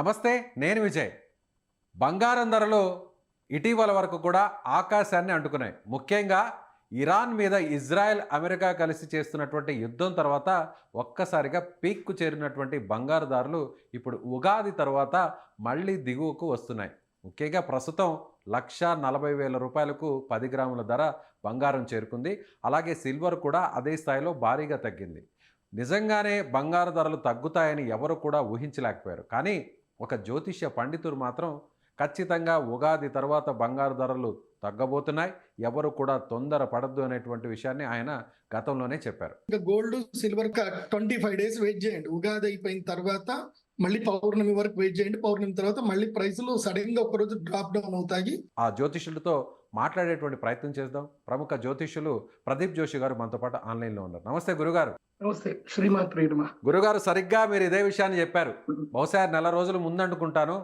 నమస్తే, నేను విజయ్. బంగారం ధరలు ఇటీవల వరకు కూడా ఆకాశాన్ని అంటుకున్నాయి. ముఖ్యంగా ఇరాన్ మీద ఇజ్రాయెల్, అమెరికా కలిసి చేస్తున్నటువంటి యుద్ధం తర్వాత ఒక్కసారిగా పీక్కు చేరినటువంటి బంగారు ధరలు ఇప్పుడు ఉగాది తర్వాత మళ్ళీ దిగువకు వస్తున్నాయి. ముఖ్యంగా ప్రస్తుతం 1,40,000 రూపాయలకు 10 గ్రాముల ధర బంగారం చేరుకుంది. అలాగే సిల్వర్ కూడా అదే స్థాయిలో భారీగా తగ్గింది. నిజంగానే బంగారు ధరలు తగ్గుతాయని ఎవరు కూడా ఊహించలేకపోయారు. కానీ ఒక జ్యోతిష్య పండితుడు మాత్రం ఖచ్చితంగా ఉగాది తర్వాత బంగారు ధరలు తగ్గబోతున్నాయి, ఎవరు కూడా తొందర పడద్దు అనేటువంటి విషయాన్ని ఆయన గతంలోనే చెప్పారు. ఇంకా గోల్డ్ సిల్వర్ 25 డేస్ వెయిట్ చేయండి. ఉగాది అయిపోయిన తర్వాత మళ్ళీ పౌర్ణమి వరకు వెయిట్ చేయండి. పౌర్ణమి తర్వాత మళ్ళీ ప్రైసులు సడన్ గా ఒకరోజు డ్రాప్ డౌన్ అవుతాయి. ఆ జ్యోతిష్యులతో మాట్లాడేటువంటి ప్రయత్నం చేద్దాం. ప్రముఖ జ్యోతిష్యులు ప్రదీప్ జోషి గారు మనతో పాటు ఆన్లైన్లో ఉన్నారు. నమస్తే గురుగారు. నమస్తే, శ్రీమాత్రే నమః. గురుగారు, సరిగ్గా మీరు ఇదే విషయాన్ని చెప్పారు. బహుశా నెల రోజులు ముందనుకుంటాను,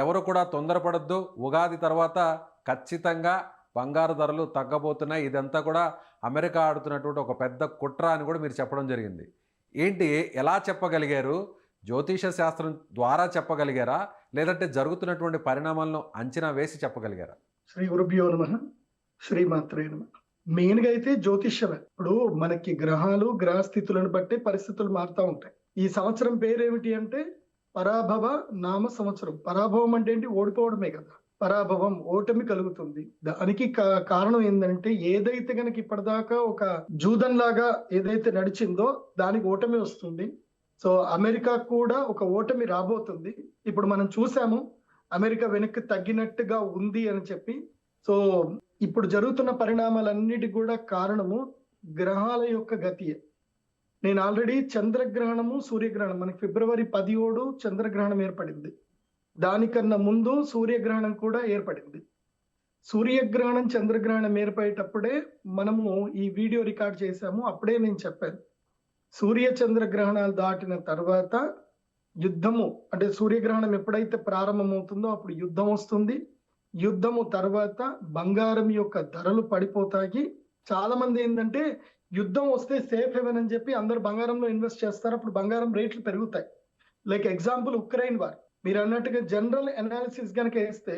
ఎవరు కూడా తొందరపడద్దు, ఉగాది తర్వాత ఖచ్చితంగా బంగారు ధరలు తగ్గబోతున్నాయి, ఇదంతా కూడా అమెరికా ఆడుతున్నటువంటి ఒక పెద్ద కుట్ర అని కూడా మీరు చెప్పడం జరిగింది. ఏంటి, ఎలా చెప్పగలిగారు? జ్యోతిష శాస్త్రం ద్వారా చెప్పగలిగారా, లేదంటే జరుగుతున్నటువంటి పరిణామాలను అంచనా వేసి చెప్పగలిగారా? శ్రీ గురుభ్యో నమః, శ్రీమాత్రే నమః. మెయిన్ గా అయితే జ్యోతిష్యమే. ఇప్పుడు మనకి గ్రహాలు గ్రహస్థితులను బట్టి పరిస్థితులు మారుతూ ఉంటాయి. ఈ సంవత్సరం పేరేమిటి అంటే పరాభవ నామ సంవత్సరం. పరాభవం అంటే ఏంటి? ఓడిపోవడమే కదా. పరాభవం, ఓటమి కలుగుతుంది. దానికి కారణం ఏంటంటే, ఏదైతే గనక ఇప్పటిదాకా ఒక జూదం లాగా ఏదైతే నడిచిందో దానికి ఓటమి వస్తుంది. సో అమెరికా కూడా ఒక ఓటమి రాబోతుంది. ఇప్పుడు మనం చూసాము, అమెరికా వెనక్కి తగ్గినట్టుగా ఉంది అని చెప్పి. సో ఇప్పుడు జరుగుతున్న పరిణామాలన్నిటి కూడా కారణము గ్రహాల యొక్క గతియే. నేను ఆల్రెడీ చంద్రగ్రహణము, సూర్యగ్రహణం, మనకి ఫిబ్రవరి 17 చంద్రగ్రహణం ఏర్పడింది. దానికన్నా ముందు సూర్యగ్రహణం కూడా ఏర్పడింది. సూర్యగ్రహణం, చంద్రగ్రహణం ఏర్పడేటప్పుడే మనము ఈ వీడియో రికార్డ్ చేశాము. అప్పుడే నేను చెప్పాను, సూర్య చంద్రగ్రహణాలు దాటిన తర్వాత యుద్ధము, అంటే సూర్యగ్రహణం ఎప్పుడైతే ప్రారంభమవుతుందో అప్పుడు యుద్ధం వస్తుంది. యుద్ధము తర్వాత బంగారం యొక్క ధరలు పడిపోతాయి. చాలా మంది ఏంటంటే, యుద్ధం వస్తే సేఫ్ హెవెన్ అని చెప్పి అందరు బంగారంలో ఇన్వెస్ట్ చేస్తారు. అప్పుడు బంగారం రేట్లు పెరుగుతాయి. Like example Ukraine war. మీరు అన్నట్టుగా జనరల్ అనాలిసిస్ కనుక వేస్తే,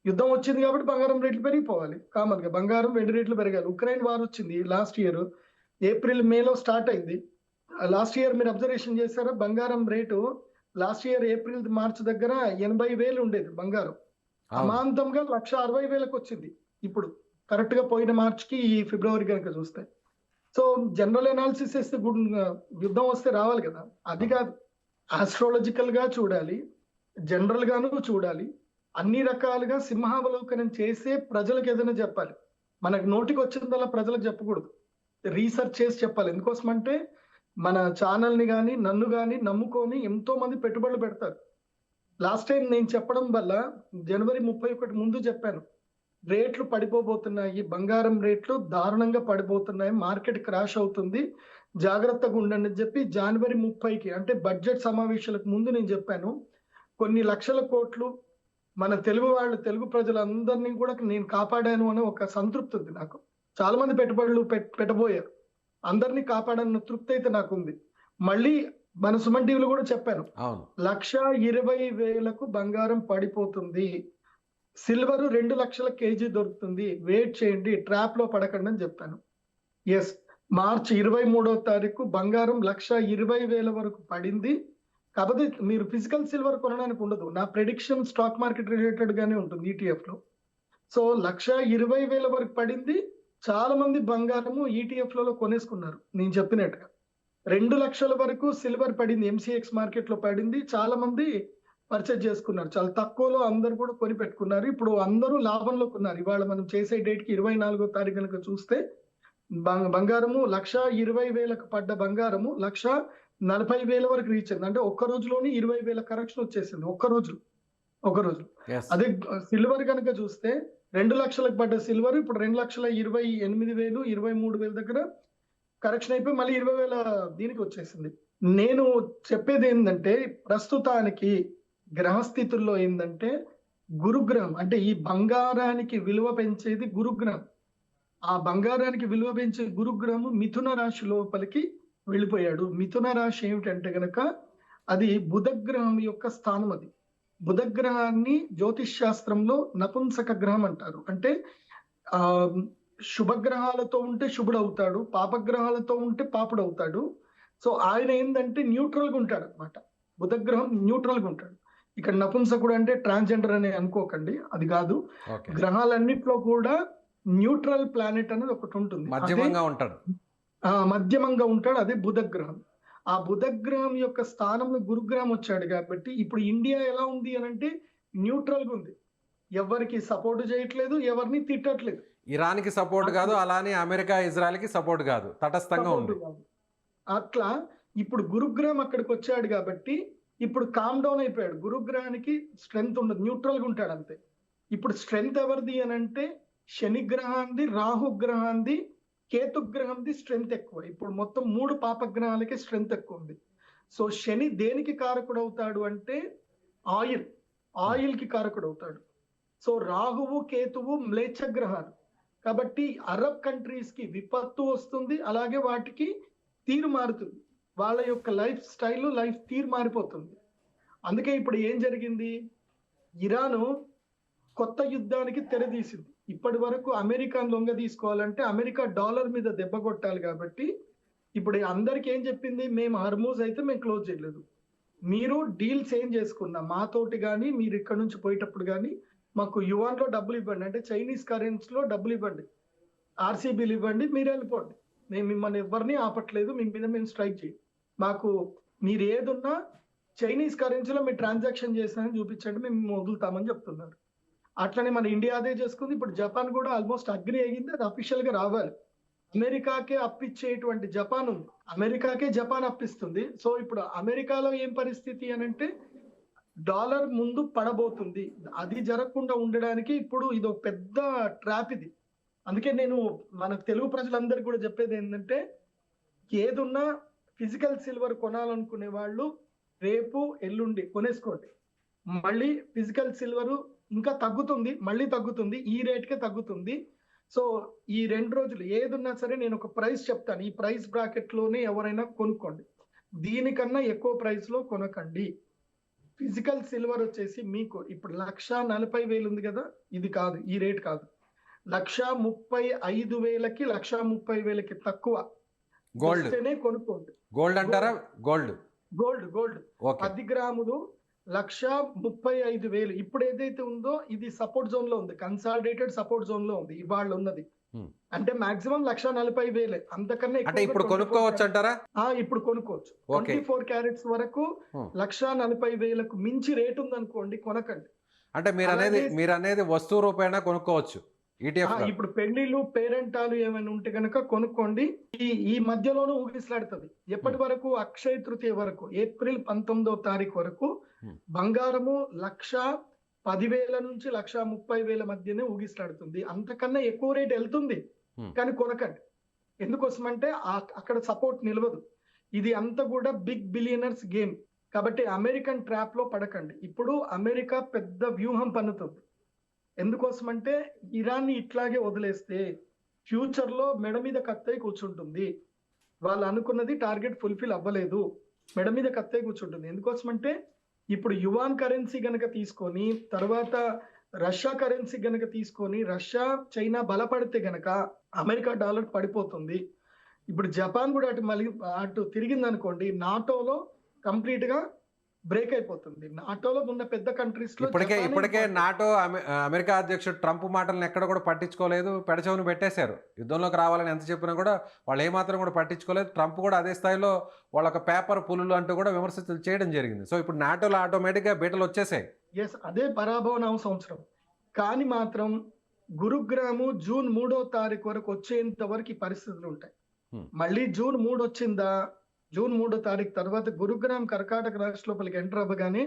యుద్ధం వచ్చింది కాబట్టి బంగారం రేట్లు పెరిగిపోవాలి. కామన్ గా బంగారం, వెండి రేట్లు పెరగాలి. ఉక్రెయిన్ వార్ వచ్చింది లాస్ట్ ఇయర్ ఏప్రిల్ మేలో స్టార్ట్ అయింది. లాస్ట్ ఇయర్ మీరు అబ్జర్వేషన్ చేశారా? బంగారం rate last year April March దగ్గర 80,000 ఉండేది బంగారం. అమాంతంగా 1,60,000కి వచ్చింది. ఇప్పుడు కరెక్ట్ గా పోయిన మార్చికి ఈ ఫిబ్రవరి కనుక చూస్తే. సో జనరల్ అనాలిసిస్ వేస్తే యుద్ధం వస్తే రావాలి కదా, అది కాదు. ఆస్ట్రాలజికల్ గా చూడాలి, జనరల్ గాను చూడాలి, అన్ని రకాలుగా సింహావలోకనం చేసే ప్రజలకు ఏదైనా చెప్పాలి. మనకు నోటికి వచ్చిందల్లా ప్రజలకు చెప్పకూడదు, రీసెర్చ్ చేసి చెప్పాలి. ఎందుకోసం అంటే, మన ఛానల్ ని కానీ నన్ను కానీ నమ్ముకొని ఎంతో మంది పెట్టుబడులు పెడతారు. లాస్ట్ టైం నేను చెప్పడం వల్ల జనవరి 31 ముందు చెప్పాను, రేట్లు పడిపోబోతున్నాయి, బంగారం రేట్లు దారుణంగా పడిపోతున్నాయి, మార్కెట్ క్రాష్ అవుతుంది, జాగ్రత్తగా ఉండండి అని చెప్పి జనవరి 30కి, అంటే బడ్జెట్ సమావేశాలకు ముందు నేను చెప్పాను. కొన్ని లక్షల కోట్లు మన తెలుగు వాళ్ళు, తెలుగు ప్రజలందరినీ కూడా నేను కాపాడాను అనే ఒక సంతృప్తి ఉంది నాకు. చాలా మంది పెట్టుబడులు పెట్టబోయారు, అందరినీ కాపాడన్న తృప్తి అయితే నాకుంది. మళ్ళీ మన సుమన్ టీవీలో కూడా చెప్పాను, 1,20,000కు బంగారం పడిపోతుంది, సిల్వర్ 2 లక్షల కేజీ దొరుకుతుంది, వెయిట్ చేయండి, ట్రాప్ లో పడకండి అని చెప్పాను. ఎస్, మార్చి 23వ తారీఖు బంగారం 1,20,000 వరకు పడింది. కాకపోతే మీరు ఫిజికల్ సిల్వర్ కొనడానికి ఉండదు. నా ప్రెడిక్షన్ స్టాక్ మార్కెట్ రిలేటెడ్ గానే ఉంటుంది ఈటీఎఫ్ లో. సో 1,20,000 వరకు పడింది. చాలా మంది బంగారము ఈటీఎఫ్ లలో కొనేసుకున్నారు. నేను చెప్పినట్టుగా 2 లక్షల వరకు సిల్వర్ పడింది, ఎంసీఎక్స్ మార్కెట్ లో పడింది. చాలా మంది పర్చేజ్ చేసుకున్నారు, చాలా తక్కువలో అందరు కూడా కొని పెట్టుకున్నారు. ఇప్పుడు అందరూ లాభంలో ఉన్నారు. ఇవాళ మనం చేసే డేట్ కి 24వ తారీఖు కనుక చూస్తే బంగారము 1,20,000కు పడ్డ బంగారము 1,40,000 వరకు రీచ్ అయింది. అంటే ఒక్క రోజులోని 20,000 కరెక్షన్ వచ్చేసింది. ఒక్క రోజు. అదే సిల్వర్ కనుక చూస్తే 2 లక్షలకు పడ్డ సిల్వర్ ఇప్పుడు 2,28,000, 23,000 దగ్గర కరెక్షన్ అయిపోయి మళ్ళీ 20,000 దీనికి వచ్చేసింది. నేను చెప్పేది ఏంటంటే, ప్రస్తుతానికి గ్రహస్థితుల్లో ఏంటంటే, గురుగ్రహం, అంటే ఈ బంగారానికి విలువ పెంచేది గురుగ్రహం. ఆ బంగారానికి విలువ పెంచే గురుగ్రహము మిథున రాశి లోపలికి వెళ్ళిపోయాడు. మిథున రాశి ఏమిటంటే గనక అది బుధగ్రహం యొక్క స్థానం. అది బుధగ్రహాన్ని జ్యోతిష్ శాస్త్రంలో నపుంసక గ్రహం అంటారు. అంటే ఆ శుభగ్రహాలతో ఉంటే శుభుడు అవుతాడు, పాపగ్రహాలతో ఉంటే పాపుడు అవుతాడు. సో ఆయన ఏంటంటే న్యూట్రల్ గా ఉంటాడు అనమాట. బుధగ్రహం న్యూట్రల్ గా ఉంటాడు. ఇక్కడ నపుంసకుడు అంటే ట్రాన్స్జెండర్ అని అనుకోకండి, అది కాదు. ఓకే. గ్రహాలన్నిట్లో కూడా న్యూట్రల్ ప్లానెట్ అనేది ఒకటి ఉంటుంది. అదే మధ్యమంగా ఉంటాడు. మధ్యమంగా ఉంటాడు, అదే బుధగ్రహం. ఆ బుధగ్రహం యొక్క స్థానంలో గురుగ్రహం వచ్చాడు కాబట్టి ఇప్పుడు ఇండియా ఎలా ఉంది అని అంటే న్యూట్రల్ గా ఉంది. ఎవరికి సపోర్ట్ చేయట్లేదు, ఎవరిని తిట్టట్లేదు. ఇరాన్కి సపోర్ట్ కాదు, అలానే అమెరికా ఇజ్రాయెల్కి సపోర్ట్ కాదు, తటస్థంగా Support ఉంది. కాదు. అట్లా ఇప్పుడు గురుగ్రహం అక్కడికి వచ్చాడు కాబట్టి ఇప్పుడు కామ్ డౌన్ అయిపోయాడు. గురుగ్రహానికి స్ట్రెంగ్త్ ఉండదు, న్యూట్రల్ గా ఉంటాడు అంతే. ఇప్పుడు స్ట్రెంగ్త్ ఎవరిది అని అంటే శని గ్రహాంది, రాహు గ్రహాంది, కేతు గ్రహంది స్ట్రెంగ్త్ ఎక్కువ. ఇప్పుడు మొత్తం 3 పాపగ్రహాలకి స్ట్రెంగ్త్ ఎక్కువ ఉంది. సో శని దేనికి కారకుడు అవుతాడు అంటే ఆయిల్ కి కారకుడు అవుతాడు. సో రాహువు కేతువు మ్లేచ్ఛ గ్రహాలు కాబట్టి అరబ్ కంట్రీస్ కి విపత్తు వస్తుంది, అలాగే వాటికి తీరు మారుతుంది. వాళ్ళ యొక్క లైఫ్ స్టైల్, లైఫ్ తీరు మారిపోతుంది. అందుకే ఇప్పుడు ఏం జరిగింది, ఇరాను కొత్త యుద్ధానికి తెరదీసింది. ఇప్పటి వరకు అమెరికాను లొంగ తీసుకోవాలంటే అమెరికా డాలర్ మీద దెబ్బ కొట్టాలి కాబట్టి ఇప్పుడు అందరికి ఏం చెప్పింది, మేము హర్మూజ్ అయితే మేము క్లోజ్ చేయలేదు, మీరు డీల్స్ ఏం చేసుకున్నా మాతోటి కానీ మీరు ఇక్కడ నుంచి పోయేటప్పుడు కానీ మాకు యువాన్ లో డబ్బులు ఇవ్వండి, అంటే చైనీస్ కరెన్సీ లో డబ్బులు ఇవ్వండి, ఆర్సీబీలు ఇవ్వండి, మీరు వెళ్ళిపోండి, మేము మిమ్మల్ని ఎవరిని ఆపట్లేదు, మీ మీద మేము స్ట్రైక్ చేయం, మాకు మీరు ఏదున్నా చైనీస్ కరెన్సీలో మీరు ట్రాన్సాక్షన్ చేసినారని చూపించండి, మేము వదులుతామని చెప్తున్నారు. అట్లనే మన ఇండియా అదే చేసుకుంది. ఇప్పుడు జపాన్ కూడా ఆల్మోస్ట్ అగ్రి అయ్యింది, అది అఫీషియల్ గా రావాలి. అమెరికాకే అప్పిచ్చేటువంటి జపాన్ ఉంది, అమెరికాకే జపాన్ అప్పిస్తుంది. సో ఇప్పుడు అమెరికాలో ఏం పరిస్థితి అని అంటే డాలర్ ముందు పడబోతుంది. అది జరగకుండా ఉండడానికి ఇప్పుడు ఇది ఒక పెద్ద ట్రాప్ ఇది. అందుకే నేను మన తెలుగు ప్రజలందరికీ కూడా చెప్పేది ఏంటంటే ఏదున్నా ఫిజికల్ సిల్వర్ కొనాలనుకునే వాళ్ళు రేపు ఎల్లుండి కొనేసుకోండి. మళ్ళీ ఫిజికల్ సిల్వర్ ఇంకా తగ్గుతుంది, మళ్ళీ తగ్గుతుంది, ఈ రేట్కే తగ్గుతుంది. సో ఈ 2 రోజులు ఏదున్నా సరే నేను ఒక ప్రైస్ చెప్తాను, ఈ ప్రైస్ బ్రాకెట్ లోనే ఎవరైనా కొనుక్కోండి, దీనికన్నా ఎక్కువ ప్రైస్ లో కొనకండి. ఫిజికల్ సిల్వర్ వచ్చేసి మీకు ఇప్పుడు 1,40,000 ఉంది కదా, ఇది కాదు, ఈ రేట్ కాదు, 1,35,000కి 1,30,000కి తక్కువ గోల్డ్ వస్తేనే కొనుక్కోండి. గోల్డ్ అంటారా? Gold gold okay. 10 గ్రాములు 1,35,000. ఇప్పుడు ఏదైతే ఉందో ఇది సపోర్ట్ జోన్ లో ఉంది, కన్సాలిడేటెడ్ సపోర్ట్ జోన్ లో ఉంది ఇవాళ ఉన్నది. అంటే మాక్సిమం 1,40,000, అంతకన్నా అంటే ఇప్పుడు కొనుక్కోవచ్చు అంటారా? ఇప్పుడు కొనుక్కోవచ్చు. 24 క్యారెట్స్ వరకు 1,40,000కు మించి రేట్ ఉంది అనుకోండి, కొనకండి. అంటే మీరు అనేది వస్తువు రూపేణా కొనుక్కోవచ్చు ETF లో. ఇప్పుడు పెళ్లిళ్ళు పేరెంటాలు ఏమైనా ఉంటే కనుక కొనుక్కోండి. ఈ మధ్యలోనూ ఊగిసలాడుతుంది. ఎప్పటి వరకు, అక్షయ తృతీయ వరకు, ఏప్రిల్ 19వ తారీఖు వరకు బంగారము 1,10,000 నుంచి 1,30,000 మధ్యనే ఊగిసలాడుతుంది. అంతకన్నా ఎక్కువ రేట్ వెళ్తుంది కానీ కొనకండి. ఎందుకోసం అంటే అక్కడ సపోర్ట్ నిలవదు. ఇది అంతా కూడా బిగ్ బిలియనర్స్ గేమ్ కాబట్టి అమెరికన్ ట్రాప్ లో పడకండి. ఇప్పుడు అమెరికా పెద్ద వ్యూహం పన్నుతుంది. ఎందుకోసం అంటే ఇరాన్ని ఇట్లాగే వదిలేస్తే ఫ్యూచర్ లో మెడ మీద కత్తై కూర్చుంటుంది. వాళ్ళు అనుకున్నది టార్గెట్ ఫుల్ఫిల్ అవ్వలేదు, మెడ మీద కత్తై కూర్చుంటుంది. ఎందుకోసం అంటే ఇప్పుడు యువాన్ కరెన్సీ గనక తీసుకొని తర్వాత రష్యా కరెన్సీ గనక తీసుకొని రష్యా చైనా బలపడితే గనక అమెరికా డాలర్ పడిపోతుంది. ఇప్పుడు జపాన్ కూడా అటు తిరిగింది అనుకోండి, నాటోలో కంప్లీట్ గా బ్రేక్ అయిపోతుంది. నాటోలో ఉన్న పెద్ద కంట్రీస్ లో ఇప్పటికే నాటో అమెరికా అధ్యక్షుడు ట్రంప్ మాటలను ఎక్కడ కూడా పట్టించుకోలేదు, పెడచెవును పెట్టేశారు. యుద్ధంలోకి రావాలని ఎంత చెప్పినా కూడా వాళ్ళు ఏమాత్రం కూడా పట్టించుకోలేదు. ట్రంప్ కూడా అదే స్థాయిలో వాళ్ళొక పేపర్ పులులు అంటూ కూడా విమర్శలు చేయడం జరిగింది. సో ఇప్పుడు నాటోలో ఆటోమేటిక్గా బీటలు వచ్చేసాయి. అదే పరాభవన సంవత్సరం. కానీ మాత్రం గురుగ్రహము జూన్ 3వ తారీఖు వరకు వచ్చేంత వరకు ఈ పరిస్థితులు ఉంటాయి. మళ్ళీ జూన్ 3 వచ్చిందా, జూన్ 3వ తారీఖు తర్వాత గురుగ్రహం కర్కాటక రాశి లోపలికి ఎంటర్ అవ్వగానే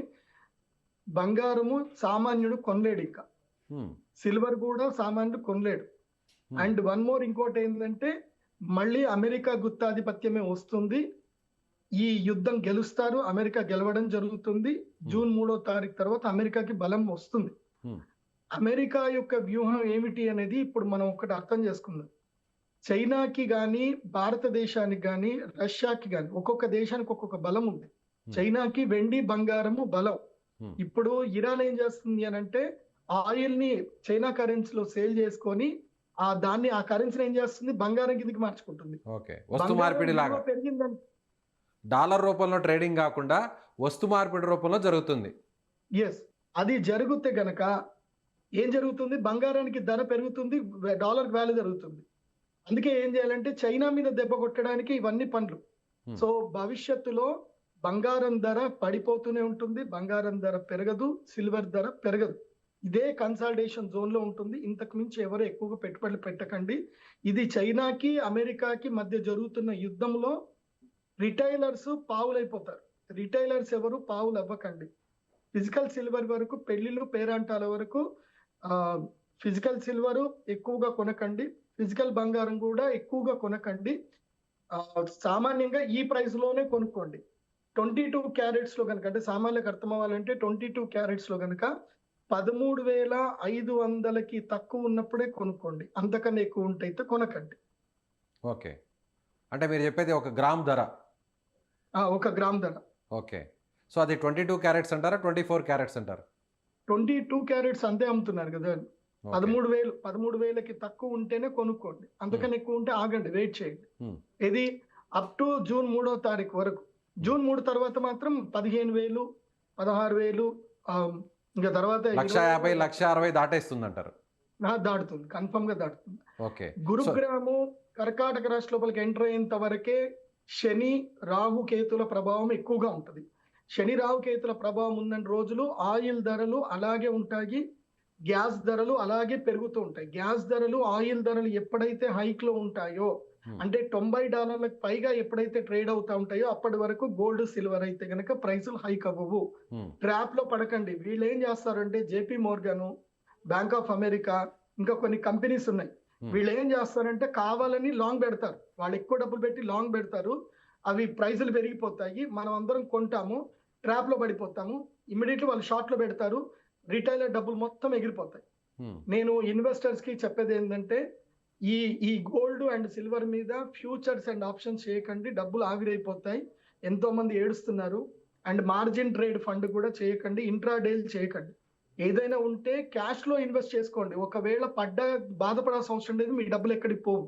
బంగారము సామాన్యుడు కొనలేడు, ఇంకా సిల్వర్ కూడా సామాన్యుడు కొనలేడు. అండ్ వన్ మోర్ ఇంకోటి ఏంటంటే మళ్ళీ అమెరికా గుత్తాధిపత్యమే వస్తుంది. ఈ యుద్ధం గెలుస్తారు, అమెరికా గెలవడం జరుగుతుంది. జూన్ 3వ తారీఖు తర్వాత అమెరికాకి బలం వస్తుంది. అమెరికా యొక్క వ్యూహం ఏమిటి అనేది ఇప్పుడు మనం ఒకటి అర్థం చేసుకుందాం. చైనాకి కానీ భారతదేశానికి కానీ రష్యాకి కానీ ఒక్కొక్క దేశానికి ఒక్కొక్క బలం ఉంది. చైనాకి వెండి బంగారము బలం, ఇప్పుడు ఇరాన్ ఏం చేస్తుంది అని అంటే ఆయిల్ ని చైనా కరెన్సీలో సేల్ చేసుకొని ఆ కరెన్సీని ఏం చేస్తుంది, బంగారం కిందకి మార్చుకుంటుంది. ఓకే, వస్తు మార్పిడి లాగా పెరిగిందని డాలర్ రూపంలో ట్రేడింగ్ కాకుండా వస్తు మార్పిడి రూపంలో జరుగుతుంది. ఎస్, అది జరిగితే గనక ఏం జరుగుతుంది, బంగారానికి ధర పెరుగుతుంది, డాలర్ వాల్యూ జరుగుతుంది. అందుకే ఏం చేయాలంటే చైనా మీద దెబ్బ కొట్టడానికి ఇవన్నీ పనులు. సో భవిష్యత్తులో బంగారం ధర పడిపోతూనే ఉంటుంది, బంగారం ధర పెరగదు, సిల్వర్ ధర పెరగదు. ఇదే కన్సాలిడేషన్ జోన్ లో ఉంటుంది. ఇంతకు మించి ఎవరు ఎక్కువగా పెట్టుబడులు పెట్టకండి. ఇది చైనాకి అమెరికాకి మధ్య జరుగుతున్న యుద్ధంలో రిటైలర్స్ పావులైపోతారు. రిటైలర్స్ ఎవరు పావులు అవ్వకండి. ఫిజికల్ సిల్వర్ వరకు, పెళ్లిళ్ళు పేరంటాల వరకు ఫిజికల్ సిల్వర్ ఎక్కువగా కొనకండి, ఫిజికల్ బంగారం కూడా ఎక్కువగా కొనకండి. సామాన్యంగా ఈ ప్రైస్ లోనే కొనుక్కోండి. 22 క్యారెట్స్ లో కనుక, అంటే సామాన్యులకు అర్థం అవ్వాలంటే 22 క్యారెట్స్ లో కనుక 13,500కి తక్కువ ఉన్నప్పుడే కొనుక్కోండి, అంతకన్నా ఎక్కువ ఉంటే అయితే కొనకండి. ఓకే, అంటే మీరు చెప్పేది 1 గ్రామ్ ధర? 1 గ్రామ్ ధర. ఓకే, సో అది 22 క్యారెట్స్ అంటారా, 24 క్యారెట్స్ అంటారా? 22 క్యారెట్స్ అంతే అమ్ముతున్నారు కదా. 13,000కి తక్కువ ఉంటేనే కొనుక్కోండి, అంతకన్నా ఎక్కువ ఉంటే ఆగండి, వెయిట్ చేయండి. ఇది అప్ టు జూన్ 3వ తారీఖు వరకు. జూన్ 3 తర్వాత మాత్రం 15,000, 16,000, ఇంకా తర్వాత 1,50,000, 1,60,000 దాటేస్తుంది అంటారు? దాటుతుంది, కన్ఫర్మ్ గా దాటుతుంది. ఓకే, గురుగ్రాము కర్కాటక రాశి లోపలికి ఎంటర్ అయ్యేంత వరకే శని రాహు కేతుల ప్రభావం ఎక్కువగా ఉంటుంది. శని రాహు కేతుల ప్రభావం ఉన్న రోజులు ఆయిల్ ధరలు అలాగే ఉంటాయి, గ్యాస్ ధరలు అలాగే పెరుగుతూ ఉంటాయి. గ్యాస్ ధరలు, ఆయిల్ ధరలు ఎప్పుడైతే హైక్ లో ఉంటాయో, అంటే $90 పైగా ఎప్పుడైతే ట్రేడ్ అవుతా ఉంటాయో అప్పటి వరకు గోల్డ్ సిల్వర్ అయితే గనక ప్రైసులు హైక్ అవ్వవు. ట్రాప్ లో పడకండి. వీళ్ళు ఏం చేస్తారంటే JP Morgan, bank of America, ఇంకా కొన్ని కంపెనీస్ ఉన్నాయి. వీళ్ళు ఏం చేస్తారంటే కావాలని లాంగ్ పెడతారు, వాళ్ళు ఎక్కువ డబ్బులు పెట్టి లాంగ్ పెడతారు, అవి ప్రైసులు పెరిగిపోతాయి, మనం అందరం కొంటాము, ట్రాప్ లో పడిపోతాము, ఇమ్మీడియట్లీ వాళ్ళు షార్ట్ లో పెడతారు, రిటైలర్ డబ్బులు మొత్తం ఎగిరిపోతాయి. నేను ఇన్వెస్టర్స్ కి చెప్పేది ఏంటంటే ఈ గోల్డ్ అండ్ సిల్వర్ మీద ఫ్యూచర్స్ అండ్ ఆప్షన్స్ చేయకండి, డబ్బులు ఆవిరైపోతాయి, ఎంతో మంది ఏడుస్తున్నారు. అండ్ మార్జిన్ ట్రేడ్ ఫండ్ కూడా చేయకండి, ఇంట్రాడేల్ చేయకండి. ఏదైనా ఉంటే క్యాష్ లో ఇన్వెస్ట్ చేసుకోండి. ఒకవేళ బాధపడాల్సిన అవసరం లేదు, మీ డబ్బులు ఎక్కడికి పోవు.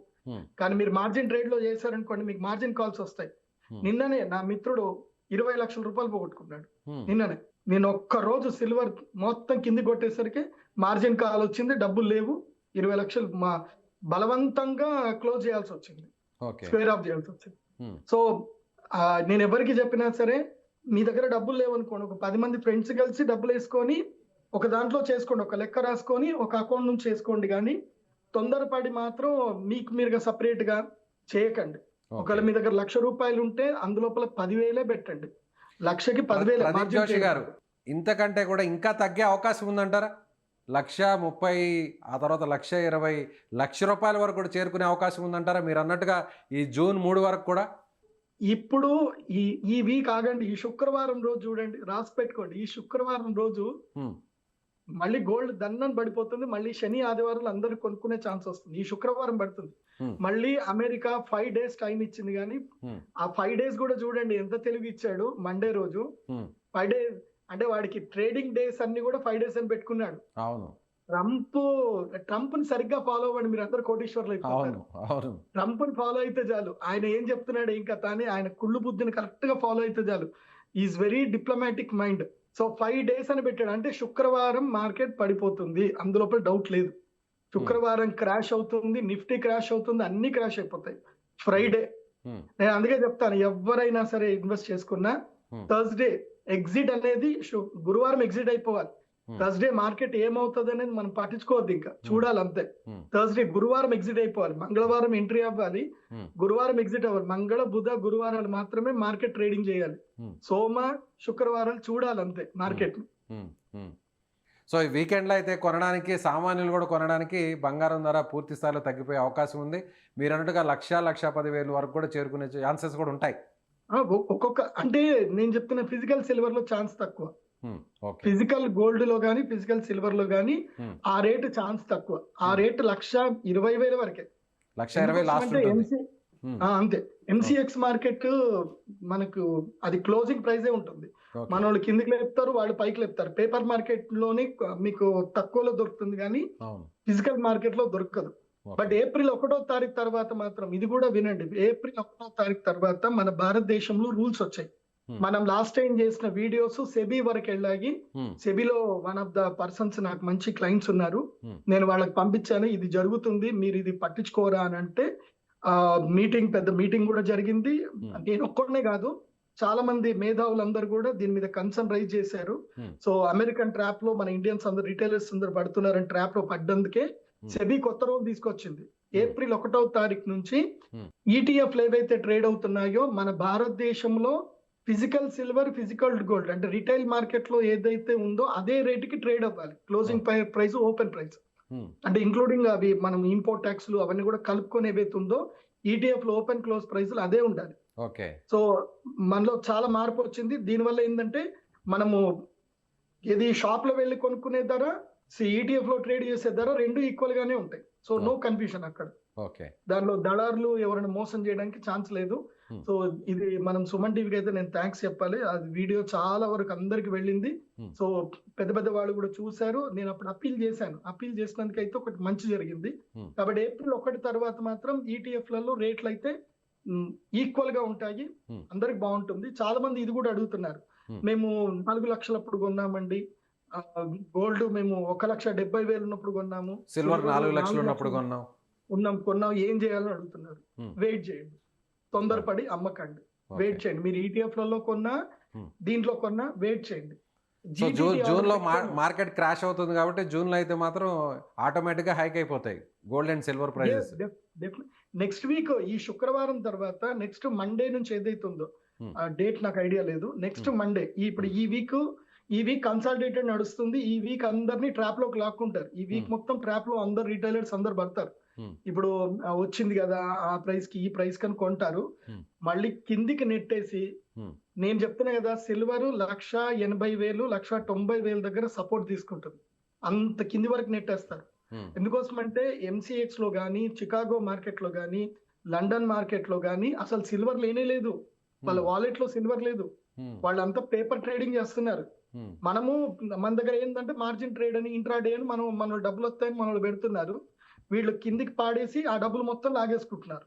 కానీ మీరు మార్జిన్ ట్రేడ్ లో చేశారనుకోండి, మీకు మార్జిన్ కాల్స్ వస్తాయి. నిన్ననే నా మిత్రుడు 20 లక్షల రూపాయలు పోగొట్టుకున్నాడు. నిన్ననే నేను ఒక్క రోజు సిల్వర్ మొత్తం కింది కొట్టేసరికి మార్జిన్ కాల్ వచ్చింది, డబ్బులు లేవు, 20 లక్షలు బలవంతంగా క్లోజ్ చేయాల్సి వచ్చింది, స్క్వేర్ ఆఫ్ చేయాల్సి వచ్చింది. సో నేను ఎవరికి చెప్పినా సరే, మీ దగ్గర డబ్బులు లేవనుకోండి, ఒక 10 మంది ఫ్రెండ్స్ కలిసి డబ్బులు వేసుకొని ఒక దాంట్లో చేసుకోండి, ఒక లెక్క రాసుకొని ఒక అకౌంట్ నుంచి చేసుకోండి. కానీ తొందరపడి మాత్రం మీకు మీరుగా సపరేట్ గా చేయకండి. ఒకవేళ మీ దగ్గర ₹1,00,000 ఉంటే అందులోపల 10,000 పెట్టండి, లక్షకి 10,000. జోషి గారు, ఇంతకంటే కూడా ఇంకా తగ్గే అవకాశం ఉందంటారా? 1,30,000, ఆ తర్వాత 1,20,000, ₹1,00,000 వరకు కూడా చేరుకునే అవకాశం ఉందంటారా? మీరు అన్నట్టుగా ఈ జూన్ 3 వరకు కూడా. ఇప్పుడు ఈ వీక్ ఆగండి, ఈ శుక్రవారం రోజు చూడండి, రాసి పెట్టుకోండి. ఈ శుక్రవారం రోజు మళ్ళీ గోల్డ్ దన్నం పడిపోతుంది, మళ్ళీ శని ఆదివారాలు అందరూ కొనుక్కునే ఛాన్స్ వస్తుంది. ఈ శుక్రవారం పడుతుంది. మళ్ళీ అమెరికా 5 days టైం ఇచ్చింది, కానీ ఆ 5 days కూడా చూడండి ఎంత తెలివి ఇచ్చాడు. మండే రోజు 5 days అంటే వాడికి ట్రేడింగ్ డేస్ అన్ని కూడా 5 days అని పెట్టుకున్నాడు. అవును, ట్రంప్ ని సరిగ్గా ఫాలో అవ్వండి, మీరు అందరు కోటీశ్వర్లు అయిపోతారు. ట్రంప్ ని ఫాలో అయితే చాలు, ఆయన ఏం చెప్తున్నాడు ఇంకా తానే, ఆయన కుళ్ళు బుద్ధిని కరెక్ట్ గా ఫాలో అయితే చాలు. Is very diplomatic mind. So 5 days అని పెట్టాడు, అంటే శుక్రవారం మార్కెట్ పడిపోతుంది, అందులోపల డౌట్ లేదు. శుక్రవారం క్రాష్ అవుతుంది, నిఫ్టీ క్రాష్ అవుతుంది, అన్ని క్రాష్ అయిపోతాయి. ఫ్రైడే నేను అందుకే చెప్తాను, ఎవరైనా సరే ఇన్వెస్ట్ చేసుకున్నా థర్స్డే ఎగ్జిట్ అనేది, గురువారం ఎగ్జిట్ అయిపోవాలి. థర్స్డే మార్కెట్ ఏమవుతుంది అనేది మనం పట్టించుకోవద్దు, ఇంకా చూడాలి అంతే. థర్స్డే గురువారం ఎగ్జిట్ అయిపోవాలి, మంగళవారం ఎంట్రీ అవ్వాలి, గురువారం ఎగ్జిట్ అవ్వాలి. మంగళ బుధ గురువారాలు మాత్రమే మార్కెట్ ట్రేడింగ్ చేయాలి, సోమ శుక్రవారాలు చూడాలి అంతే మార్కెట్. సో ఈ వీకెండ్లో అయితే కొనడానికి, సామాన్యులు కూడా కొనడానికి బంగారం ధర పూర్తి స్థాయిలో తగ్గిపోయే అవకాశం ఉంది. మీరు అన్నట్టుగా 1,10,000 వరకు కూడా చేరుకునే ఛాన్సెస్ కూడా ఉంటాయి. ఒక్కొక్క, అంటే నేను చెప్తున్న ఫిజికల్ సిల్వర్ లో ఛాన్స్ తక్కువ, ఫిజికల్ గోల్డ్ లో గానీ ఫిజికల్ సిల్వర్ లో గానీ ఆ రేటు ఛాన్స్ తక్కువ. ఆ రేటు 1,20,000 వరకే, 1,20,000 అంతే. ఎంసీఎక్స్ మార్కెట్ మనకు అది క్లోజింగ్ ప్రైజే ఉంటుంది. ఓకే. మన వాళ్ళు కిందికి లేపుతారు, వాళ్ళు పైకి లేపుతారు. పేపర్ మార్కెట్ లోని మీకు తక్కువలో దొరుకుతుంది కానీ అవును. ఫిజికల్ మార్కెట్ లో దొరకదు. But okay. ఏప్రిల్ 1వ తారీఖు తర్వాత మాత్రం ఇది కూడా వినండి. ఏప్రిల్ 1వ తారీఖు తర్వాత మన భారతదేశంలో రూల్స్ వచ్చాయి. Hmm. మనం లాస్ట్ టైం చేసిన వీడియోస్ సెబీ వరకు వెళ్ళాయి. Hmm. సెబీలో వన్ ఆఫ్ ద పర్సన్స్ నాకు మంచి క్లయింట్స్ ఉన్నారు. Hmm. నేను వాళ్ళకి పంపించాను, ఇది జరుగుతుంది, మీరు ఇది పట్టించుకోరా అని అంటే పెద్ద మీటింగ్ కూడా జరిగింది. Hmm. నేను ఒక్కడనే కాదు, చాలా మంది మేధావులందరూ కూడా దీని మీద కన్సర్న్ రైజ్ చేశారు. Hmm. సో అమెరికన్ ట్రాప్ లో మన ఇండియన్స్ అందరు రిటైలర్స్ అందరు పడుతున్నారని ట్రాప్ లో పడ్డందుకే సెబీ కొత్త రూల్ తీసుకొచ్చింది. ఏప్రిల్ 1వ తారీఖు నుంచి ఈటీఎఫ్లు ఏవైతే ట్రేడ్ అవుతున్నాయో మన భారతదేశంలో ఫిజికల్ సిల్వర్, ఫిజికల్ గోల్డ్ అంటే రిటైల్ మార్కెట్ లో ఏదైతే ఉందో అదే రేటుకి ట్రేడ్ అవ్వాలి. క్లోజింగ్ ప్రైస్, ఓపెన్ ప్రైస్ అంటే ఇంక్లూడింగ్ అవి మనం ఇంపోర్ట్ ట్యాక్స్లు అవన్నీ కూడా కలుపుకొని ఏవైతే ఉందో ఈటీఎఫ్ లో ఓపెన్ క్లోజ్ ప్రైస్లు అదే ఉండాలి. ఓకే. సో మనలో చాలా మార్పు వచ్చింది. దీనివల్ల ఏంటంటే మనము ఏది షాప్ లో వెళ్ళి కొనుక్కునే ధర, ఈటీఎఫ్ లో ట్రేడ్ చేసే ధర రెండు ఈక్వల్ గానే ఉంటాయి. సో నో కన్ఫ్యూషన్ అక్కడ. ఓకే. దానిలో దళారులు ఎవరైనా మోసం చేయడానికి ఛాన్స్ లేదు. సో ఇది మనం సుమన్ టీవీకి అయితే నేను థ్యాంక్స్ చెప్పాలి. అది వీడియో చాలా వరకు అందరికి వెళ్ళింది. సో పెద్ద పెద్ద వాళ్ళు కూడా చూశారు. నేను అప్పుడు అప్పీల్ చేశాను. అప్పీల్ చేసినందుకు అయితే ఒకటి మంచి జరిగింది. కాబట్టి ఏప్రిల్ 1 తర్వాత మాత్రం ఈటీఎఫ్ లలో రేట్లు అయితే ఈక్వల్ గా ఉంటాయి, అందరికి బాగుంటుంది. చాలా మంది ఇది కూడా అడుగుతున్నారు. మేము 4 లక్షలప్పుడు కొన్నామండి, గోల్డ్ మేము 1,70,000 ఉన్నప్పుడు కొన్నాము, సిల్వర్ 4 లక్షలు ఉన్నప్పుడు కొన్నాం, ఏం చేయాలని అడుగుతున్నారు. వెయిట్ చేయండి, తొందరపడి అమ్మకండి, వెయిట్ చేయండి. మీరు ఈటీఎఫ్ లలో కొన్నా, దీంట్లో కొన్నా వెయిట్ చేయండి. జూన్ లో మార్కెట్ క్రాష్ అవుతుంది కాబట్టి జూన్ లో అయితే మాత్రం ఆటోమేటిక్ గా హైక్ అయిపోతాయి gold and silver prizes. Next week ఈ శుక్రవారం తర్వాత నెక్స్ట్ మండే నుంచి ఏదైతుందో ఆ డేట్ నాకు ఐడియా లేదు. నెక్స్ట్ మండే ఇప్పుడు ఈ వీక్ కన్సాలిడేటెడ్ నడుస్తుంది. ఈ వీక్ అందరినీ ట్రాప్ లోకి లాక్కుంటారు. ఈ వీక్ మొత్తం ట్రాప్ లో అందరు రిటైలర్స్ అందరు పడతారు. ఇప్పుడు వచ్చింది కదా ఆ ప్రైస్ కి ఈ ప్రైస్ కని కొంటారు, మళ్ళీ కిందికి నెట్టేసి నేను చెప్తున్నా కదా సిల్వర్ 1,80,000 1,90,000 దగ్గర సపోర్ట్ తీసుకుంటుంది. అంత కింది వరకు నెట్టేస్తారు. ఎందుకోసం అంటే ఎంసీఎక్స్ లో గానీ, చికాగో మార్కెట్ లో గానీ, లండన్ మార్కెట్ లో గానీ అసలు సిల్వర్ లేనే లేదు. వాళ్ళ వాలెట్ లో సిల్వర్ లేదు. వాళ్ళంతా పేపర్ ట్రేడింగ్ చేస్తున్నారు. మన దగ్గర ఏంటంటే మార్జిన్ ట్రేడ్ అని, ఇంట్రాడే అని మన డబ్బులు వస్తాయని మనల్ని పెడుతున్నారు. వీళ్ళు కిందికి పాడేసి ఆ డబ్బులు మొత్తం లాగేసుకుంటున్నారు.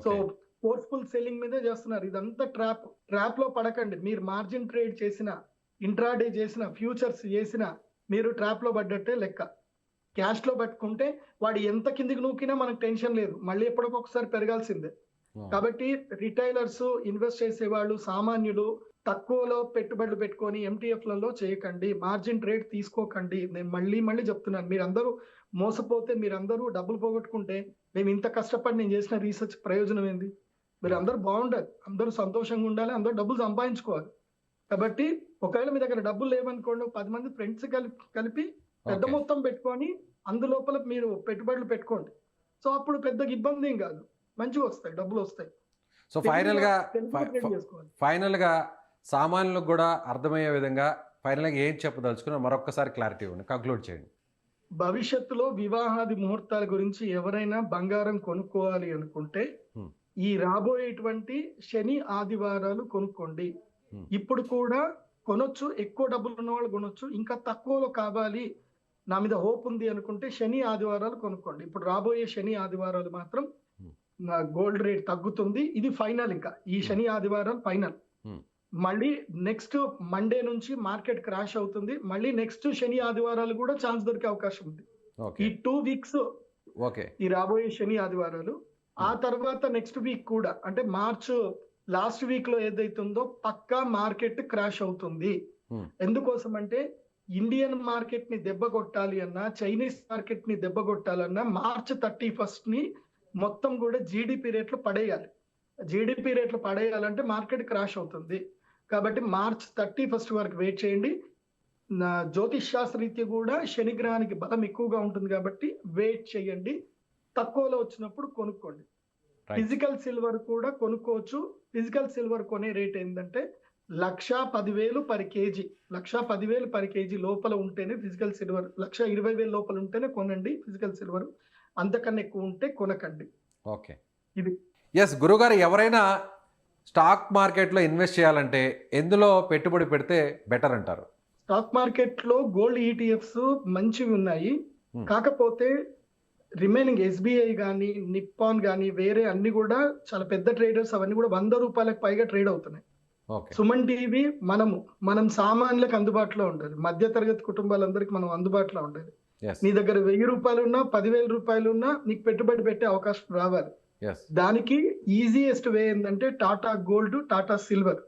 సో ఫోర్స్ఫుల్ సెల్లింగ్ మీదే చేస్తున్నారు. ఇదంతా ట్రాప్ లో పడకండి. మీరు మార్జిన్ ట్రేడ్ చేసిన, ఇంట్రాడే చేసిన, ఫ్యూచర్స్ చేసిన మీరు ట్రాప్ లో పడ్డట్టే లెక్క. క్యాష్ లో పట్టుకుంటే వాడు ఎంత కిందికి నూకినా మనకు టెన్షన్ లేదు, మళ్ళీ ఎప్పటికొకసారి పెరగాల్సిందే. కాబట్టి రిటైలర్స్, ఇన్వెస్ట్ చేసేవాళ్ళు, సామాన్యులు తక్కువలో పెట్టుబడులు పెట్టుకొని ఎంటీఎఫ్లలో చేయకండి, మార్జిన్ ట్రేడ్ తీసుకోకండి. నేను మళ్ళీ చెప్తున్నాను, మీరందరూ మోసపోతే, మీరందరూ డబ్బులు పోగొట్టుకుంటే మేము ఇంత కష్టపడి నేను చేసిన రీసెర్చ్ ప్రయోజనం ఏంది? మీరు అందరూ బాగుండాలి, అందరూ సంతోషంగా ఉండాలి, అందరూ డబ్బులు సంపాదించుకోవాలి. కాబట్టి ఒకవేళ మీ దగ్గర డబ్బులు లేవనుకోండి, 10 మంది ఫ్రెండ్స్ కలిపి పెద్ద మొత్తం పెట్టుకొని అందులోపల మీరు పెట్టుబడులు పెట్టుకోండి. సో అప్పుడు పెద్దగా ఇబ్బంది ఏం కాదు, మంచిగా వస్తాయి, డబ్బులు వస్తాయి. సో ఫైనల్ గా సామాన్యులకు కూడా అర్థమయ్యే విధంగా ఫైనల్ గా ఏం చెప్పదలుచుకున్నా మరొకసారి క్లారిటీ ఇవ్వండి, కంక్లూడ్ చేయండి. భవిష్యత్తులో వివాహాది ముహూర్తాల గురించి ఎవరైనా బంగారం కొనుక్కోవాలి అనుకుంటే ఈ రాబోయేటువంటి శని ఆదివారాలు కొనుక్కోండి. ఇప్పుడు కూడా కొనొచ్చు, ఎక్కువ డబ్బులు ఉన్న వాళ్ళు కొనొచ్చు. ఇంకా తక్కువలో కావాలి, నా మీద హోప్ ఉంది అనుకుంటే శని ఆదివారాలు కొనుక్కోండి. ఇప్పుడు రాబోయే శని ఆదివారాలు మాత్రం గోల్డ్ రేట్ తగ్గుతుంది. ఇది ఫైనల్. ఇంకా ఈ శని ఆదివారాలు ఫైనల్. మళ్ళీ నెక్స్ట్ మండే నుంచి మార్కెట్ క్రాష్ అవుతుంది. మళ్ళీ నెక్స్ట్ శని ఆదివారాలు కూడా ఛాన్స్ దొరికే అవకాశం ఉంది. ఈ 2 వీక్స్ ఈ రాబోయే శని ఆదివారాలు. ఆ తర్వాత నెక్స్ట్ వీక్ కూడా అంటే మార్చ్ లాస్ట్ వీక్ లో ఏదైతుందో పక్కా మార్కెట్ క్రాష్ అవుతుంది. ఎందుకోసం అంటే ఇండియన్ మార్కెట్ ని దెబ్బ కొట్టాలి అన్నా, చైనీస్ మార్కెట్ ని దెబ్బ కొట్టాలన్నా మార్చ్ 31 ని మొత్తం కూడా జీడిపి రేట్లు పడేయాలి. జీడిపి రేట్లు పడేయాలంటే మార్కెట్ క్రాష్ అవుతుంది. కాబట్టి మార్చ్ 31 వరకు వెయిట్ చేయండి. జ్యోతిష్ శాస్త్రరీత్యా కూడా శనిగ్రహానికి బలం ఎక్కువగా ఉంటుంది కాబట్టి వెయిట్ చేయండి. తక్కువలో వచ్చినప్పుడు కొనుక్కోండి. ఫిజికల్ సిల్వర్ కూడా కొనుక్కోవచ్చు. ఫిజికల్ సిల్వర్ కొనే రేట్ ఏంటంటే 1,10,000 పర్ కేజీ. 1,10,000 పర్ కేజీ లోపల ఉంటేనే ఫిజికల్ సిల్వర్, 1,20,000 లోపల ఉంటేనే కొనండి ఫిజికల్ సిల్వర్. అంతకన్నా ఎక్కువ ఉంటే కొనకండి. ఓకే, ఇది ఎస్ గురుగారు. ఎవరైనా స్టాక్ మార్కెట్లో ఇన్వెస్ట్ చేయాలంటే ఎందులో పెట్టుబడి పెడితే బెటర్ అంటారు? స్టాక్ మార్కెట్ లో గోల్డ్ ఈటీఎఫ్స్ మంచివి ఉన్నాయి. Hmm. కాకపోతే రిమైనింగ్ ఎస్బీఐ కానీ నిప్పాన్ కానీ వేరే అన్ని కూడా చాలా పెద్ద ట్రేడర్స్ అవన్నీ కూడా ₹100 పైగా ట్రేడ్ అవుతున్నాయి. ఓకే. సుమన్ టీవీ మనం సామాన్యులకు అందుబాటులో ఉండదు, మధ్య తరగతి కుటుంబాలందరికీ మనం అందుబాటులో ఉండదు. ఎస్. నీ దగ్గర ₹1000 ఉన్నా ₹10,000 ఉన్నా నీకు పెట్టుబడి పెట్టే అవకాశం రావాలి. ఎస్. దానికి ఈజియెస్ట్ వే ఏంటంటే టాటా గోల్డ్, టాటా సిల్వర్.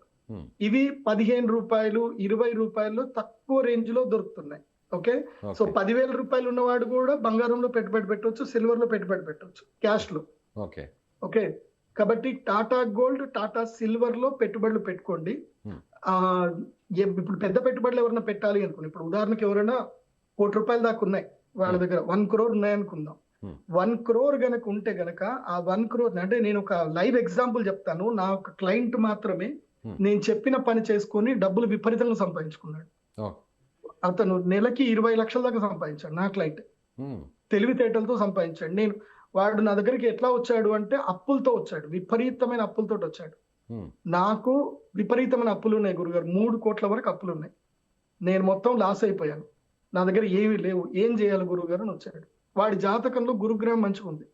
ఇవి ₹15, ₹20 తక్కువ రేంజ్ లో దొరుకుతున్నాయి. ఓకే. సో ₹10,000 ఉన్నవాడు కూడా బంగారంలో పెట్టుబడి పెట్టవచ్చు, సిల్వర్ లో పెట్టుబడి పెట్టవచ్చు, క్యాష్ లో. ఓకే. ఓకే. కాబట్టి టాటా గోల్డ్, టాటా సిల్వర్ లో పెట్టుబడులు పెట్టుకోండి. ఇప్పుడు పెద్ద పెట్టుబడులు ఎవరైనా పెట్టాలి అనుకోండి, ఇప్పుడు ఉదాహరణకి ఎవరైనా ₹1 కోటి దాకా ఉన్నాయి వాళ్ళ దగ్గర, 1 crore ఉన్నాయనుకుందాం. 1 crore గనక ఉంటే గనక ఆ 1 crore, అంటే నేను ఒక లైవ్ ఎగ్జాంపుల్ చెప్తాను. నా ఒక క్లయింట్ మాత్రమే నేను చెప్పిన పని చేసుకొని డబ్బులు విపరీతంగా సంపాదించుకున్నాడు. అతను నెలకి 20 లక్షల దాకా సంపాదించాడు. నా క్లయింట్ తెలివితేటలతో సంపాదించాడు. వాడు నా దగ్గరికి ఎట్లా వచ్చాడు అంటే అప్పులతో వచ్చాడు, విపరీతమైన అప్పులతో వచ్చాడు. నాకు విపరీతమైన అప్పులు ఉన్నాయి గురుగారు, 3 కోట్ల వరకు అప్పులు ఉన్నాయి, నేను మొత్తం లాస్ అయిపోయాను, నా దగ్గర ఏమీ లేవు, ఏం చేయాలి గురుగారు అని వచ్చాడు. వాడి జాతకంలో గురుగ్రహం మంచిగా ఉంది.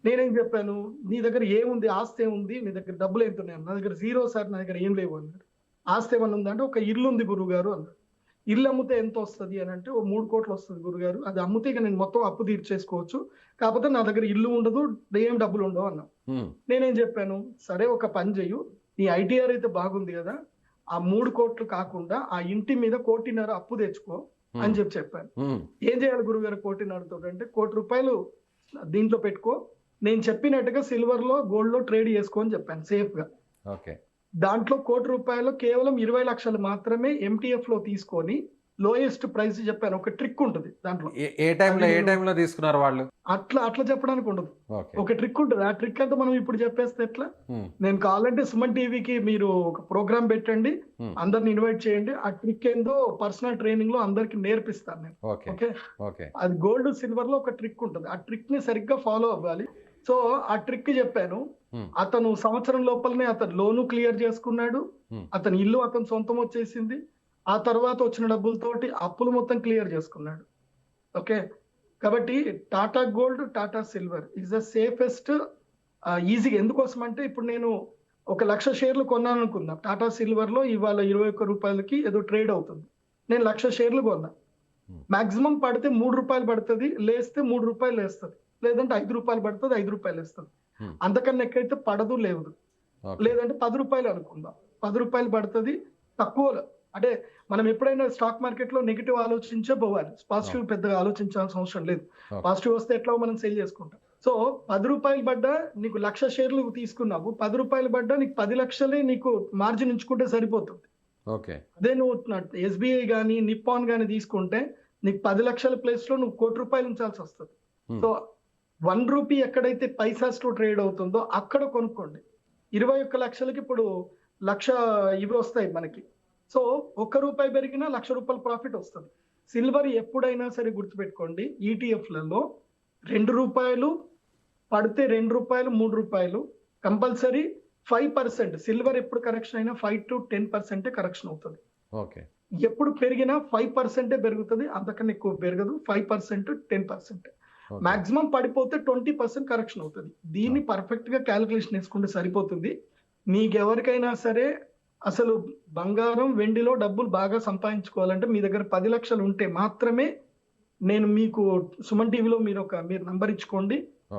నేనేం చెప్పాను, నీ దగ్గర ఏముంది, ఆస్తి ఏముంది, నీ దగ్గర డబ్బులు ఎంత ఉన్నాయి? నా దగ్గర 0 సార్, నా దగ్గర ఏం లేవు అన్నాడు. ఆస్తి ఏమన్నా ఉందంటే ఒక ఇల్లు ఉంది గురుగారు అన్నాడు. ఇల్లు అమ్మితే ఎంత వస్తుంది అని అంటే, 3 కోట్లు వస్తుంది గురుగారు, అది అమ్మితే ఇక నేను మొత్తం అప్పు తీర్చేసుకోవచ్చు, కాకపోతే నా దగ్గర ఇల్లు ఉండదు, ఏం డబ్బులు ఉండవు అన్నా. నేనేం చెప్పాను, సరే ఒక పని చెయ్యు, నీ ఐటీఆర్ అయితే బాగుంది కదా, ఆ 3 కోట్లు కాకుండా ఆ ఇంటి మీద ₹1.5 కోటి అప్పు తెచ్చుకో అని చెప్పాను. ఏం చేయాలి గురుగారు ₹1.5 కోటి అంటే, ₹1 కోటి దీంట్లో పెట్టుకో, నేను చెప్పినట్టుగా సిల్వర్ లో గోల్డ్ లో ట్రేడ్ చేసుకో అని చెప్పాను సేఫ్ గా. దాంట్లో ₹1 కోటి కేవలం 20 లక్షలు మాత్రమే ఎంటీఎఫ్ లో తీసుకొని లోయెస్ట్ ప్రైస్ చెప్పాను. ఒక ట్రిక్ ఉంటుంది దాంట్లో. ఏ టైంలో తీసుకున్నారు వాళ్ళు? అట్లా చెప్పడానికి ఉండదు, ఒక ట్రిక్ ఉంటుంది. ఆ ట్రిక్ అంతా మనం ఇప్పుడు చెప్పేస్తే ఎట్లా? నేను కావాలంటే సుమన్ టీవీకి మీరు ఒక ప్రోగ్రామ్ పెట్టండి, అందరిని ఇన్వైట్ చేయండి, ఆ ట్రిక్ ఏందో పర్సనల్ ట్రైనింగ్ లో అందరికి నేర్పిస్తాను నేను. ఓకే. అది గోల్డ్ సిల్వర్ లో ఒక ట్రిక్ ఉంటుంది, ఆ ట్రిక్ ని సరిగ్గా ఫాలో అవ్వాలి. సో ఆ ట్రిక్ చెప్పాను. అతను సంవత్సరం లోపలనే అతను లోను క్లియర్ చేసుకున్నాడు, అతని ఇల్లు అతను సొంతం వచ్చేసింది, ఆ తర్వాత వచ్చిన డబ్బులతోటి అప్పులు మొత్తం క్లియర్ చేసుకున్నాడు. ఓకే. కాబట్టి Tata gold, Tata silver is the safest. ఈజీగా ఎందుకోసం అంటే, ఇప్పుడు నేను 1,00,000 షేర్లు కొన్నాను అనుకుందాం, టాటా సిల్వర్ లో ఇవాళ ₹21 ఏదో ట్రేడ్ అవుతుంది, నేను 1,00,000 షేర్లు కొన్నా, మాక్సిమం పడితే ₹3 పడుతుంది, లేస్తే ₹3 లేస్తుంది, లేదంటే ₹5 పడుతుంది, ₹5 వేస్తుంది. అంతకన్నా ఎక్కడైతే పడదు లేదు. లేదంటే ₹10 అనుకుందాం, ₹10 పడుతుంది తక్కువలో. అంటే మనం ఎప్పుడైనా స్టాక్ మార్కెట్ లో నెగిటివ్ ఆలోచించే పోవాలి, పాజిటివ్ పెద్దగా ఆలోచించాల్సిన అవసరం లేదు. పాజిటివ్ వస్తే ఎట్లా మనం సేల్ చేసుకుంటాం. సో ₹10 పడ్డా నీకు 1,00,000 షేర్లు తీసుకున్నావు, ₹10 పడ్డా నీకు 10 లక్షలే నీకు మార్జిన్ ఉంచుకుంటే సరిపోతుంది. అదే నువ్వు ఎస్బీఐ కానీ నిప్పాన్ కానీ తీసుకుంటే నీకు 10 లక్షల ప్లేస్ లో నువ్వు ₹1 కోటి ఉంచాల్సి వస్తుంది. సో ₹1 ఎక్కడైతే పైసాస్ లో ట్రేడ్ అవుతుందో అక్కడ కొనుక్కోండి. 21 లక్షలకి ఇప్పుడు 1,00,000 ఇవి వస్తాయి మనకి. సో ₹1 పెరిగినా ₹1,00,000 ప్రాఫిట్ వస్తుంది. సిల్వర్ ఎప్పుడైనా సరే గుర్తుపెట్టుకోండి, ఈటీఎఫ్లలో ₹2 పడితే ₹2, ₹3 కంపల్సరీ 5%. సిల్వర్ ఎప్పుడు కరెక్షన్ అయినా 5 to 10% కరెక్షన్ అవుతుంది. ఎప్పుడు పెరిగినా 5% పెరుగుతుంది, అంతకన్నా ఎక్కువ పెరగదు. 5%, 10%. మాక్సిమం పడిపోతే 20% కరెక్షన్ అవుతుంది. దీన్ని పర్ఫెక్ట్ గా క్యాలిక్యులేషన్ వేసుకుంటే సరిపోతుంది. మీకెవరికైనా సరే అసలు బంగారం వెండిలో డబ్బులు బాగా సంపాదించుకోవాలంటే మీ దగ్గర 10 లక్షలు ఉంటే మాత్రమే నేను మీకు సుమన్ టీవీలో మీరు నంబర్ ఇచ్చుకోండి,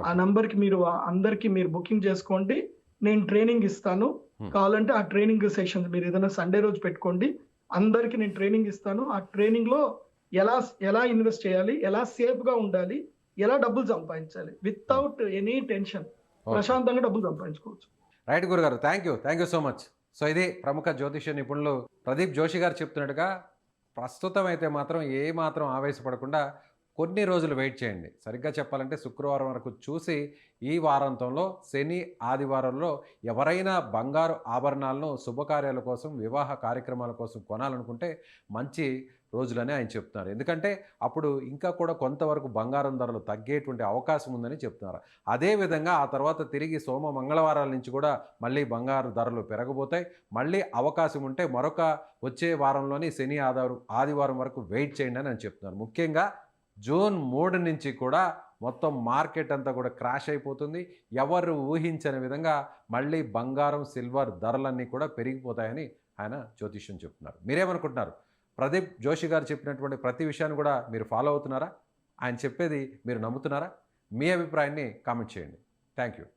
ఆ నంబర్ కి మీరు అందరికి మీరు బుకింగ్ చేసుకోండి, నేను ట్రైనింగ్ ఇస్తాను. కావాలంటే ఆ ట్రైనింగ్ సెషన్స్ మీరు ఏదైనా సండే రోజు పెట్టుకోండి, అందరికి నేను ట్రైనింగ్ ఇస్తాను. ఆ ట్రైనింగ్ లో ఎలా ఇన్వెస్ట్ చేయాలి, ఎలా సేఫ్ గా ఉండాలి, ఎలా డబ్బులు సంపాదించాలి వితౌట్ ఎనీ టెన్షన్, ప్రశాంతంగా డబ్బులు సంపాదించుకోవచ్చు. రైట్ గురుగారు, thank you so much. So ఇది ప్రముఖ జ్యోతిష్య నిపుణులు ప్రదీప్ జోషి గారు చెప్తున్నట్టుగా, ప్రస్తుతం అయితే మాత్రం ఏ మాత్రం ఆవేశపడకుండా కొన్ని రోజులు వెయిట్ చేయండి. సరిగ్గా చెప్పాలంటే శుక్రవారం వరకు చూసి, ఈ వారాంతంలో శని ఆదివారంలో ఎవరైనా బంగారు ఆభరణాలను శుభకార్యాల కోసం, వివాహ కార్యక్రమాల కోసం కొనాలనుకుంటే మంచి రోజులని ఆయన చెప్తున్నారు. ఎందుకంటే అప్పుడు ఇంకా కూడా కొంతవరకు బంగారం ధరలు తగ్గేటువంటి అవకాశం ఉందని చెప్తున్నారు. అదేవిధంగా ఆ తర్వాత తిరిగి సోమ మంగళవారాల నుంచి కూడా మళ్ళీ బంగారు ధరలు పెరగబోతాయి. మళ్ళీ అవకాశం ఉంటే మరొక వచ్చే వారంలోని శని ఆదివారం వరకు వెయిట్ చేయండి అని చెప్తున్నారు. ముఖ్యంగా జూన్ 3 నుంచి కూడా మొత్తం మార్కెట్ అంతా కూడా క్రాష్ అయిపోతుంది. ఎవరు ఊహించని విధంగా మళ్ళీ బంగారం, సిల్వర్ ధరలన్నీ కూడా పెరిగిపోతాయని ఆయన జ్యోతిష్యం చెప్తున్నారు. మీరేమనుకుంటున్నారు? ప్రదీప్ జోషి గారు చెప్పినటువంటి ప్రతి విషయాన్ని కూడా మీరు ఫాలో అవుతున్నారా? ఆయన చెప్పేది మీరు నమ్ముతున్నారా? మీ అభిప్రాయాన్ని కామెంట్ చేయండి. Thank you.